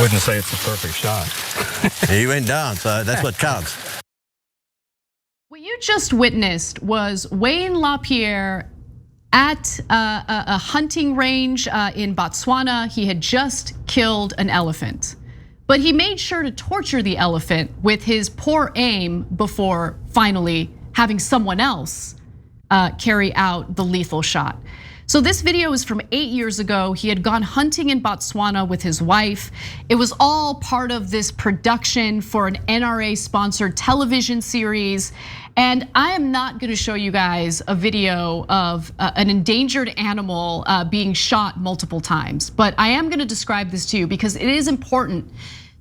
wouldn't say it's the perfect shot. He went down, so that's what counts. What you just witnessed was Wayne LaPierre at a hunting range in Botswana. He had just killed an elephant, but he made sure to torture the elephant with his poor aim before finally having someone else carry out the lethal shot. So this video is from 8 years ago. He had gone hunting in Botswana with his wife. It was all part of this production for an NRA sponsored television series. And I am not gonna show you guys a video of an endangered animal being shot multiple times, but I am gonna describe this to you because it is important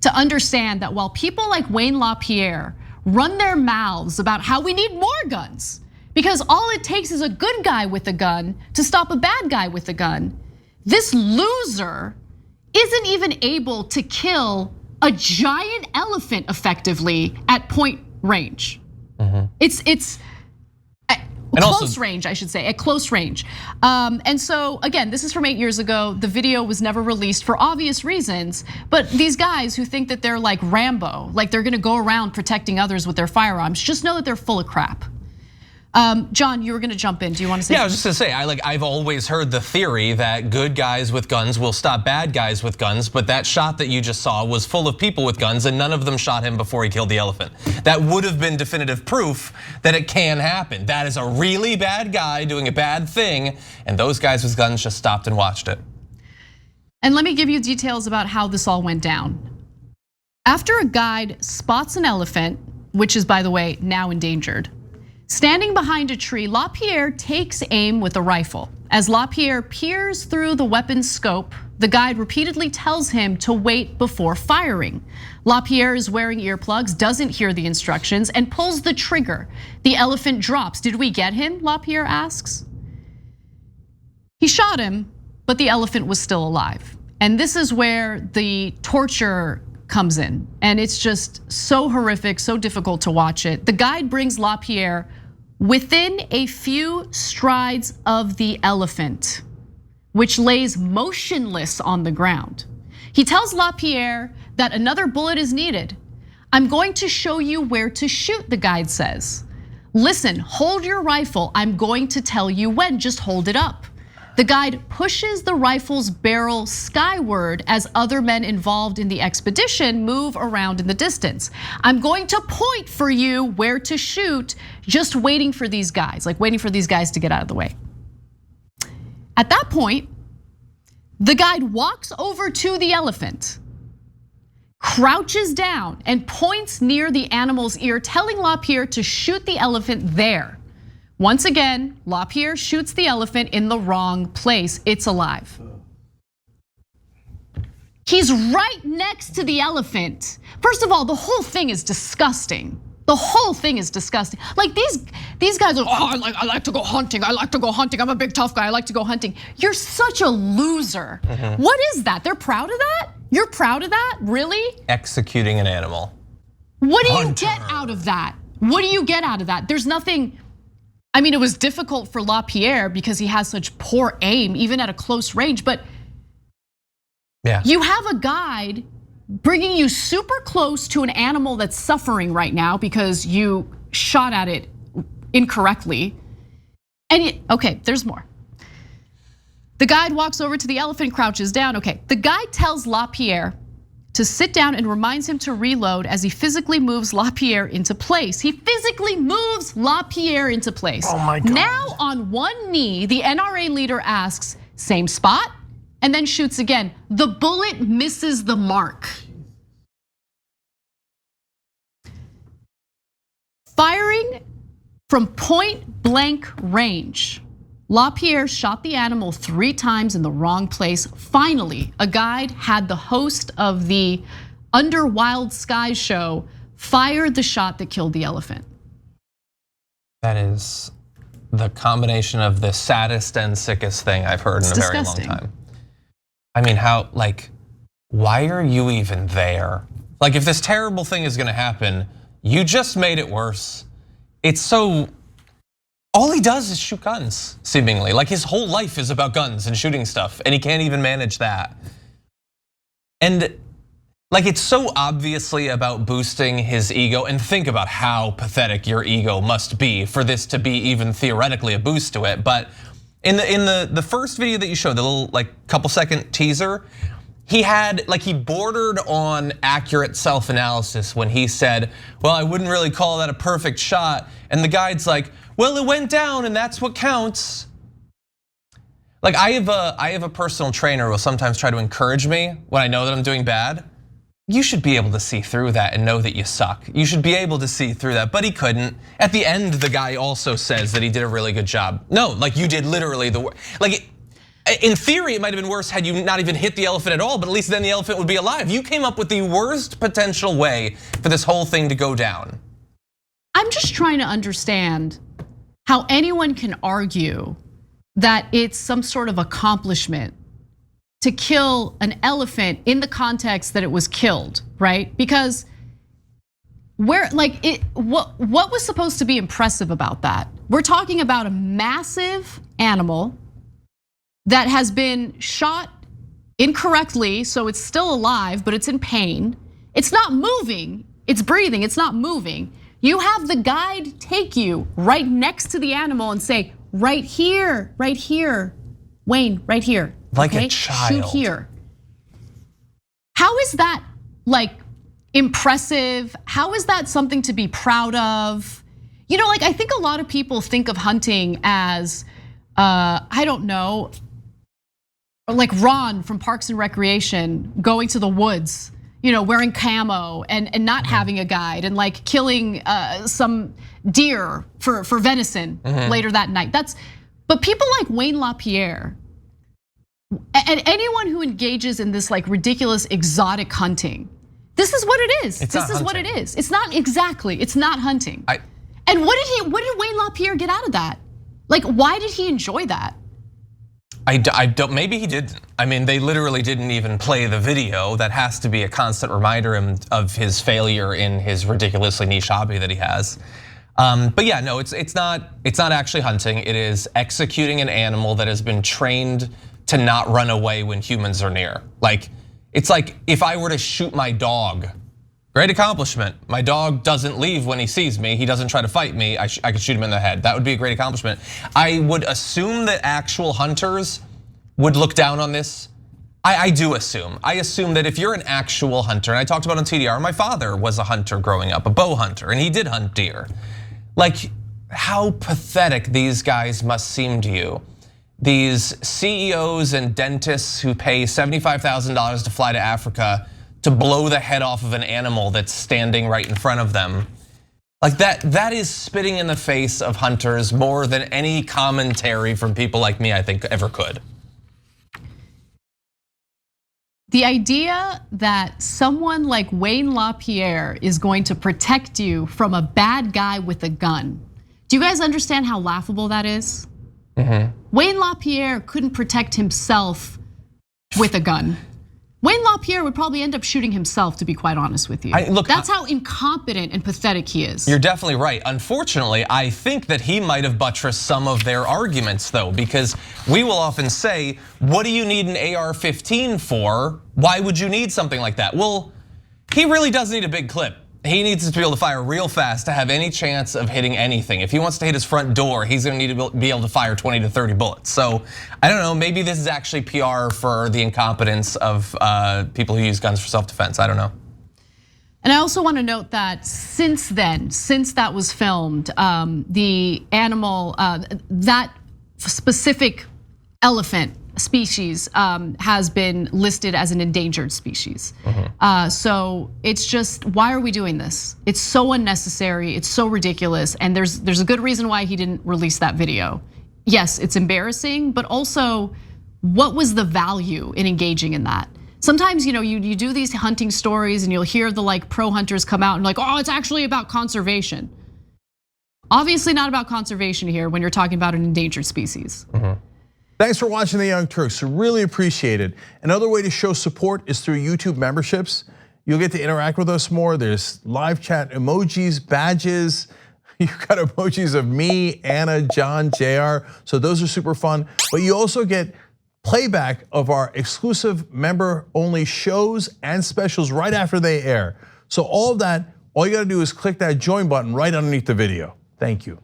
to understand that while people like Wayne LaPierre run their mouths about how we need more guns, because all it takes is a good guy with a gun to stop a bad guy with a gun, this loser isn't even able to kill a giant elephant effectively at point range. It's close range, I should say, at close range. And so again, this is from 8 years ago. The video was never released for obvious reasons, but these guys who think that they're like Rambo, like they're gonna go around protecting others with their firearms, just know that they're full of crap. John, you were gonna jump in. Do you want to say? Yeah, I was just gonna say, I've always heard the theory that good guys with guns will stop bad guys with guns, but that shot that you just saw was full of people with guns and none of them shot him before he killed the elephant. That would have been definitive proof that it can happen. That is a really bad guy doing a bad thing, and those guys with guns just stopped and watched it. And let me give you details about how this all went down. After a guide spots an elephant, which is, by the way, now endangered, standing behind a tree, LaPierre takes aim with a rifle. As LaPierre peers through the weapon's scope, the guide repeatedly tells him to wait before firing. LaPierre is wearing earplugs, doesn't hear the instructions, and pulls the trigger. The elephant drops. Did we get him? LaPierre asks. He shot him, but the elephant was still alive. And this is where the torture comes in. And it's just so horrific, so difficult to watch it. The guide brings LaPierre within a few strides of the elephant, which lays motionless on the ground. He tells LaPierre that another bullet is needed. I'm going to show you where to shoot, the guide says. Listen, hold your rifle. I'm going to tell you when, just hold it up. The guide pushes the rifle's barrel skyward as other men involved in the expedition move around in the distance. I'm going to point for you where to shoot, just waiting for these guys, like waiting for these guys to get out of the way. At that point, the guide walks over to the elephant, crouches down and points near the animal's ear, telling LaPierre to shoot the elephant there. Once again, LaPierre shoots the elephant in the wrong place. It's alive. He's right next to the elephant. First of all, the whole thing is disgusting. The whole thing is disgusting. Like these guys are, I like to go hunting. I like to go hunting. I'm a big tough guy. I like to go hunting. You're such a loser. What is that? They're proud of that? You're proud of that? Really? Executing an animal. What do you get out of that? What do you get out of that? There's nothing. I mean, it was difficult for LaPierre because he has such poor aim, even at a close range, but you have a guide bringing you super close to an animal that's suffering right now because you shot at it incorrectly. And okay, there's more. The guide walks over to the elephant, crouches down. Okay, the guide tells LaPierre to sit down and reminds him to reload as he physically moves LaPierre into place. He physically moves LaPierre into place. Oh my God. Now on one knee, the NRA leader asks, same spot, and then shoots again. The bullet misses the mark. Firing from point blank range, LaPierre shot the animal 3 times in the wrong place. Finally, a guide had the host of the Under Wild Skies show fire the shot that killed the elephant. That is the combination of the saddest and sickest thing I've heard in a very long time. I mean, why are you even there? Like, if this terrible thing is gonna happen, you just made it worse. It's so, all he does is shoot guns, seemingly. Like his whole life is about guns and shooting stuff, and he can't even manage that. And like it's so obviously about boosting his ego, and think about how pathetic your ego must be for this to be even theoretically a boost to it. But in the first video that you showed, the little like couple second teaser, he bordered on accurate self-analysis when he said, well, I wouldn't really call that a perfect shot. And the guide's like, well, it went down and that's what counts. Like I have a personal trainer who will sometimes try to encourage me when I know that I'm doing bad. You should be able to see through that and know that you suck. You should be able to see through that, but he couldn't. At the end, the guy also says that he did a really good job. No, like you did literally in theory, it might have been worse had you not even hit the elephant at all, but at least then the elephant would be alive. You came up with the worst potential way for this whole thing to go down. I'm just trying to understand how anyone can argue that it's some sort of accomplishment to kill an elephant in the context that it was killed, right? Because what was supposed to be impressive about that? We're talking about a massive animal that has been shot incorrectly, so it's still alive, but it's in pain. It's not moving, it's breathing, it's not moving. You have the guide take you right next to the animal and say, right here, Wayne, right here. Like a child. Shoot here. How is that like impressive? How is that something to be proud of? You know, like I think a lot of people think of hunting as, I don't know, like Ron from Parks and Recreation going to the woods, wearing camo and not having a guide and like killing some deer for venison later that night. But people like Wayne LaPierre and anyone who engages in this like ridiculous exotic hunting, this is what it is. This is what it is. It's not exactly, it's not hunting. And what did Wayne LaPierre get out of that? Like, why did he enjoy that? I don't, maybe he didn't. I mean, they literally didn't even play the video. That has to be a constant reminder of his failure in his ridiculously niche hobby that he has. But yeah, no, it's not actually hunting. It is executing an animal that has been trained to not run away when humans are near. Like, it's like if I were to shoot my dog, great accomplishment. My dog doesn't leave when he sees me. He doesn't try to fight me. I could shoot him in the head. That would be a great accomplishment. I would assume that actual hunters would look down on this. I do assume. I assume that if you're an actual hunter, and I talked about on TDR, my father was a hunter growing up, a bow hunter, and he did hunt deer. Like, how pathetic these guys must seem to you. These CEOs and dentists who pay $75,000 to fly to Africa to blow the head off of an animal that's standing right in front of them. Like that is spitting in the face of hunters more than any commentary from people like me, I think, ever could. The idea that someone like Wayne LaPierre is going to protect you from a bad guy with a gun. Do you guys understand how laughable that is? Wayne LaPierre couldn't protect himself with a gun. Wayne LaPierre would probably end up shooting himself, to be quite honest with you. That's how incompetent and pathetic he is. You're definitely right. Unfortunately, I think that he might have buttressed some of their arguments though, because we will often say, what do you need an AR-15 for? Why would you need something like that? Well, he really does need a big clip. He needs to be able to fire real fast to have any chance of hitting anything. If he wants to hit his front door, he's gonna need to be able to fire 20 to 30 bullets. So I don't know, maybe this is actually PR for the incompetence of people who use guns for self-defense, I don't know. And I also want to note that since then, since that was filmed, the animal, that specific elephant species has been listed as an endangered species. So it's just, why are we doing this? It's so unnecessary, it's so ridiculous, and there's a good reason why he didn't release that video. Yes, it's embarrassing, but also, what was the value in engaging in that? Sometimes you do these hunting stories and you'll hear the like pro hunters come out and like, oh, it's actually about conservation. Obviously not about conservation here when you're talking about an endangered species. Thanks for watching The Young Turks, really appreciate it. Another way to show support is through YouTube memberships. You'll get to interact with us more. There's live chat emojis, badges. You've got emojis of me, Anna, John, JR. So those are super fun. But you also get playback of our exclusive member-only shows and specials right after they air. So all of that, all you gotta do is click that join button right underneath the video. Thank you.